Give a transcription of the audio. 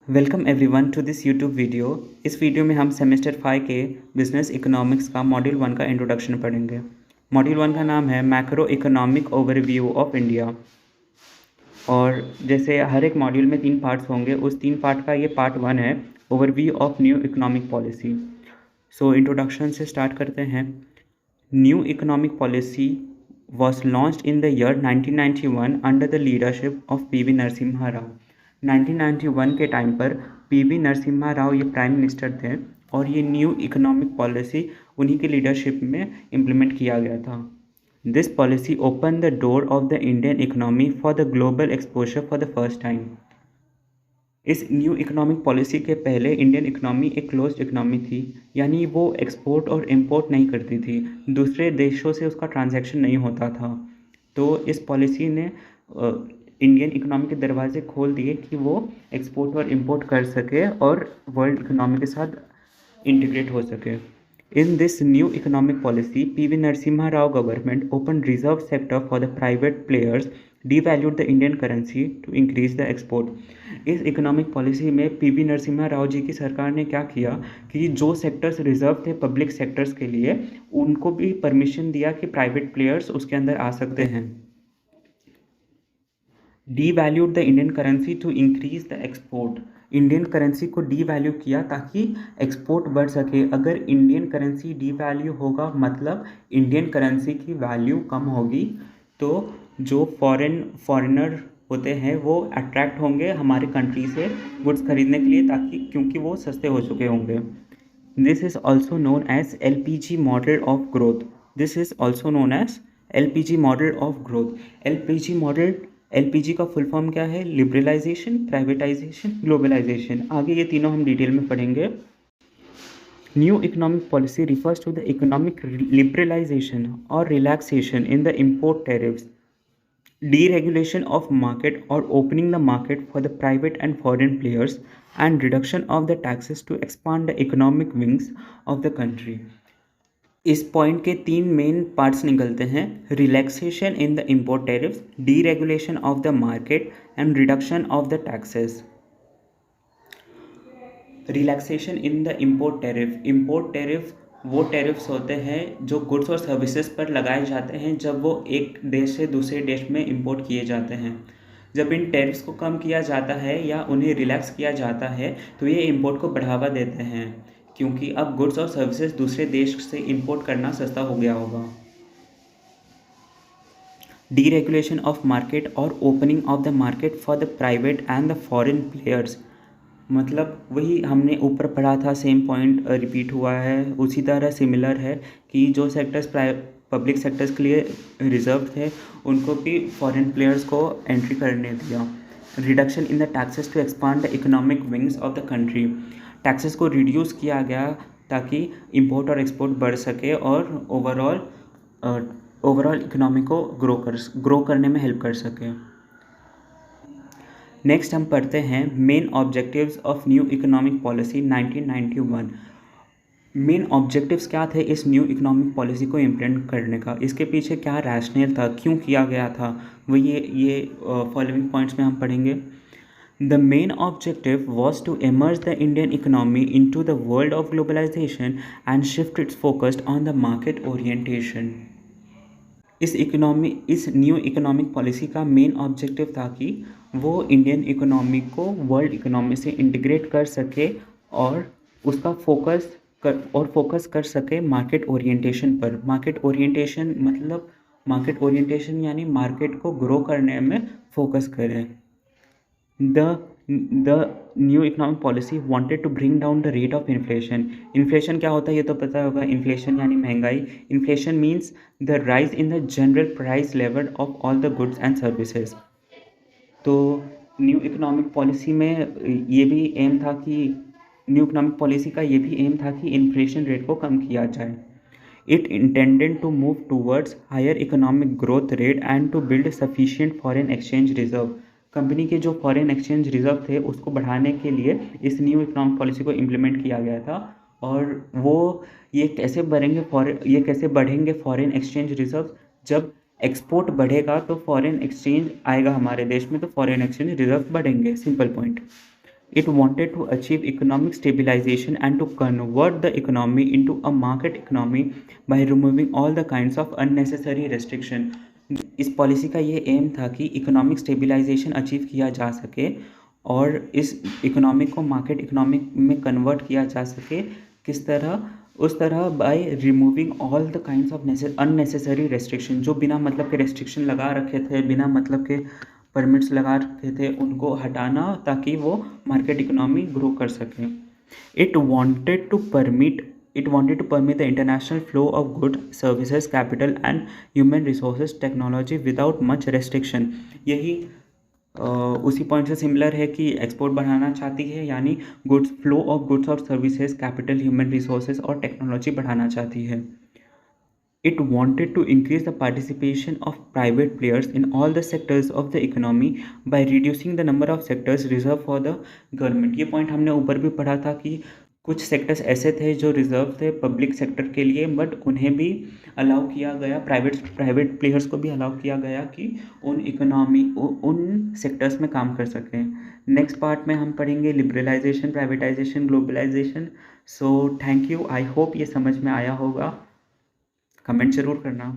Welcome everyone to this YouTube video. इस video में हम सेमेस्टर 5 के बिजनेस इकोनॉमिक्स का मॉड्यूल 1 का इंट्रोडक्शन पढ़ेंगे। मॉड्यूल 1 का नाम है macro economic overview of India. और जैसे हर एक मॉड्यूल में 3 पार्ट्स होंगे, उस 3 पार्ट का ये पार्ट 1 है, overview of new economic policy. So introduction से स्टार्ट करते हैं। New economic policy was launched in the year 1991 under the leadership of PV Narasimha Rao. 1991 के टाइम पर पीवी नरसिम्हा राव ये प्राइम मिनिस्टर थे और ये न्यू इकोनॉमिक पॉलिसी उन्हीं की लीडरशिप में इम्प्लीमेंट किया गया था। This policy open the door of the Indian economy for the global exposure for the first time. इस न्यू इकोनॉमिक पॉलिसी के पहले इंडियन इकोनॉमी एक क्लोज्ड इकोनॉमी थी, यानी वो एक्सपोर्ट और इंपोर्ट नहीं करती थी, दूसरे देशों से उसका ट्रांजैक्शन नहीं होता था। तो इस पॉलिसी ने इंडियन इकोनॉमी के दरवाजे खोल दिए कि वो एक्सपोर्ट और इंपोर्ट कर सके और वर्ल्ड इकोनॉमी के साथ इंटीग्रेट हो सके। In this new economic policy, PV Narasimha Rao government opened reserve sector for the private players, devalued the Indian currency to increase the export. इस इकोनॉमिक पॉलिसी में पीवी नरसिम्हा राव जी की सरकार ने क्या किया कि जो सेक्टर्स रिजर्व थे पब्लिक सेक्टर्स के लिए, उनको भी परमिशन दिया कि प्राइवेट प्लेयर्स उसके अंदर आ सकते हैं। Devalued the Indian currency to increase the export. Indian currency को डीवैल्यू किया ताकि एक्सपोर्ट बढ़ सके। अगर इंडियन करेंसी डीवैल्यू होगा मतलब इंडियन करेंसी की वैल्यू कम होगी, तो जो फॉरेनर होते हैं वो अट्रैक्ट होंगे हमारे कंट्री से गुड्स खरीदने के लिए, ताकि क्योंकि वो सस्ते हो चुके होंगे। This is also known as LPG model of growth. This is also known as LPG model of growth. LPG का फुल फॉर्म क्या है? Liberalisation, privatisation, globalisation. आगे ये तीनों हम डिटेल में पढ़ेंगे। New economic policy refers to the economic liberalisation और relaxation in the import tariffs, deregulation of market or opening the market for the private and foreign players, and reduction of the taxes to expand the economic wings of the country। इस point के 3 main parts निकलते हैं: relaxation in the import tariffs, deregulation of the market and reduction of the taxes. Relaxation in the import tariff वो tariffs होते हैं जो goods और services पर लगाए जाते हैं जब वो एक देश से दूसरे देश में इंपोर्ट किए जाते हैं। जब इन टैरिफ्स को कम किया जाता है या उन्हें रिलैक्स किया जाता है तो ये इंपोर्ट को बढ़ावा देते हैं, क्योंकि अब गुड्स और सर्विसेज दूसरे देश से इंपोर्ट करना सस्ता हो गया होगा। डीरेगुलेशन ऑफ मार्केट और opening of the market for the private and the foreign players, मतलब वही हमने ऊपर पढ़ा था, सेम पॉइंट रिपीट हुआ है, उसी तरह सिमिलर है कि जो सेक्टर्स पब्लिक सेक्टर्स के लिए रिजर्व थे उनको भी फॉरेन प्लेयर्स को एंट्री करने दिया। Reduction in the taxes to expand the economic wings of the country. Taxes को रिड्यूस किया गया ताकि इंपोर्ट और एक्सपोर्ट बढ़ सके और ओवरऑल इकोनॉमी को ग्रो करने में हेल्प कर सके। नेक्स्ट हम पढ़ते हैं main objectives of new economic policy 1991। Main objectives क्या थे इस न्यू इकोनॉमिक पॉलिसी को इम्प्लीमेंट करने का, इसके पीछे क्या रैशनल था, क्यों किया गया था, वो ये फॉलोइंग पॉइंट्स में हम पढ़ेंगे। The main objective was to immerse the Indian economy into the world of globalization and shift its focus on the market orientation। इस न्यू इकोनॉमिक पॉलिसी का मेन ऑब्जेक्टिव था कि वो इंडियन इकोनॉमी को world economy से integrate कर सके और उसका फोकस कर सके मार्केट ओरिएंटेशन पर। मार्केट ओरिएंटेशन यानी मार्केट को ग्रो करने में फोकस करें। The new economic policy wanted to bring down the rate of inflation। Inflation क्या होता है ये तो पता होगा, इन्फ्लेशन यानी महंगाई। Inflation means the rise in the general price level of all the goods and services. तो न्यू इकोनॉमिक पॉलिसी में ये भी एम था कि न्यू इकोनॉमिक पॉलिसी का ये भी एम था कि इन्फ्लेशन रेट को कम किया जाए। It intended to move towards higher economic growth rate and to build sufficient foreign exchange reserve. Company के जो फॉरेन एक्सचेंज रिजर्व थे उसको बढ़ाने के लिए इस न्यू इकोनॉमिक पॉलिसी को इम्प्लीमेंट किया गया था। और ये कैसे बढ़ेंगे फॉरेन एक्सचेंज रिजर्व? जब एक्सपोर्ट बढ़ेगा तो फॉरेन एक्सचेंज आएगा हमारे देश में, तो फॉरेन एक्सचेंज रिजर्व बढ़ेंगे, simple point. It wanted to achieve economic stabilization and to convert the economy into a market economy by removing all the kinds of unnecessary restriction. इस policy का ये M था कि इकोनॉमिक स्टेबिलाइजेशन अचीव किया जा सके और इस इकोनॉमिक को मार्केट इकोनॉमिक में कन्वर्ट किया जा सके। किस तरह? उस तरह by removing all the kinds of unnecessary restriction, जो बिना मतलब के रेस्ट्रिक्शन लगा रखे थे, बिना मतलब के परमिट्स लगा रखे थे, उनको हटाना ताकि वो मार्केट इकोनॉमी ग्रो कर सके। It wanted to permit the international flow of goods, services, capital and human resources technology without much restriction। यही उसी पॉइंट से सिमिलर है कि एक्सपोर्ट बढ़ाना चाहती है, यानी गुड्स फ्लो ऑफ गुड्स और सर्विसेज, कैपिटल, ह्यूमन रिसोर्सेज और टेक्नोलॉजी बढ़ाना चाहती है। It wanted to increase the participation of private players in all the sectors of the economy by reducing the number of sectors reserved for the government। ये point हमने ऊपर भी पढ़ा था कि कुछ सेक्टर्स ऐसे थे जो रिजर्व थे पब्लिक सेक्टर के लिए, बट उन्हें भी अलाउ किया गया, प्राइवेट प्लेयर्स को भी अलाउ किया गया कि उन सेक्टर्स में काम कर सकें। नेक्स्ट पार्ट में हम पढ़ेंगे liberalisation, privatisation, globalisation. So thank you, I hope ये समझ में आया होगा। कमेंट ज़रूर करना।